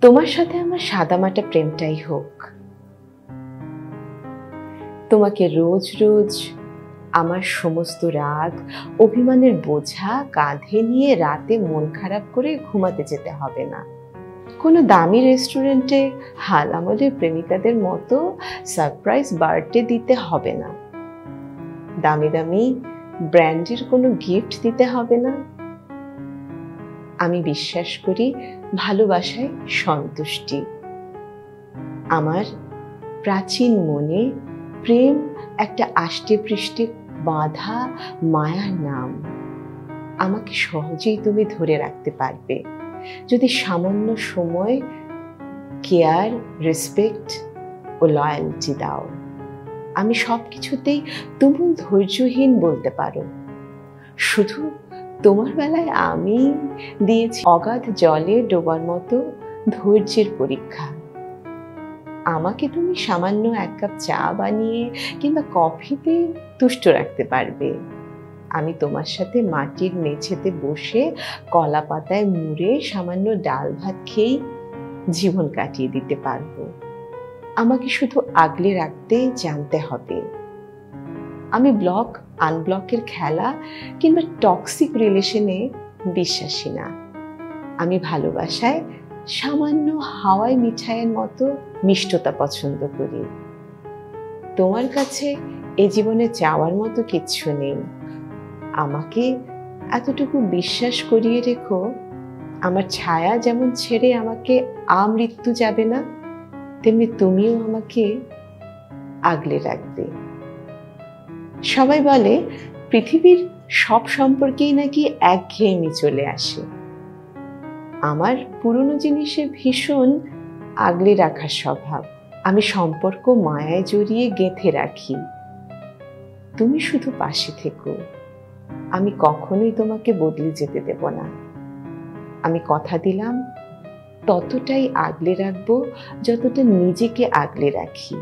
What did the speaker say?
তোমার সাথে আমার সাদামাটা প্রেমটাই হোক। তোমাকে রোজ রোজ আমার সমস্ত রাগ অভিমানের বোঝা কাঁধে নিয়ে রাতে মন খারাপ করে ঘুমাতে যেতে হবে না। কোনো দামি রেস্টুরেন্টে হাল আমলের প্রেমিকাদের মতো সারপ্রাইজ বার্থডে দিতে হবে না। দামি দামি ব্র্যান্ডের কোনো গিফট দিতে হবে না। আমি বিশ্বাস করি ভালোবাসায় সন্তুষ্টি। আমার প্রাচীন মনে প্রেম একটা আষ্টে পৃষ্ঠে বাঁধা মায়ার নাম। আমাকে সহজেই তুমি ধরে রাখতে পারবে যদি সামান্য সময়, কেয়ার, রেসপেক্ট ও লয়্যালটি দাও। আমি সবকিছুতেই তুমুল ধৈর্যহীন বলতে পারো। শুধু তোমার বেলায় আমি দিয়েছি অগাধ জলে ডোবার মতো ধৈর্যের পরীক্ষা। আমাকে তুমি সামান্য এক কাপ চা বানিয়ে কিংবা কফিতে তুষ্ট রাখতে পারবে। আমি তোমার সাথে মাটির মেঝেতে বসে কলা পাতায় মুড়ে সামান্য ডাল ভাত খেয়েই জীবন কাটিয়ে দিতে পারবো। আমাকে শুধু আগলে রাখতে জানতে হবে। আমি ব্লক আনব্লকের খেলা কিংবা টক্সিক রিলেশনে বিশ্বাসী না। আমি ভালোবাসায় সামান্য হাওয়াই মিঠাইয়ের মতো মিষ্টতা পছন্দ করি। তোমার কাছে এ জীবনে চাওয়ার মতো কিচ্ছু নেই। আমাকে এতটুকু বিশ্বাস করিয়ে রেখো, আমার ছায়া যেমন ছেড়ে আমাকে আমৃত্যু যাবে না, তেমনি তুমিও আমাকে আগলে রাখবে। সবাই বলে পৃথিবীর সব সম্পর্কেই নাকি একঘেয়েমি চলে আসে। আমার পুরনো জিনিসে ভীষণ আগলে রাখার স্বভাব। আমি সম্পর্ক মায়ায় জড়িয়ে গেঁথে রাখি। তুমি শুধু পাশে থেকো। আমি কখনোই তোমাকে বদলে যেতে দেব না। আমি কথা দিলাম ততটাই আগলে রাখবো যতটা নিজেকে আগলে রাখি।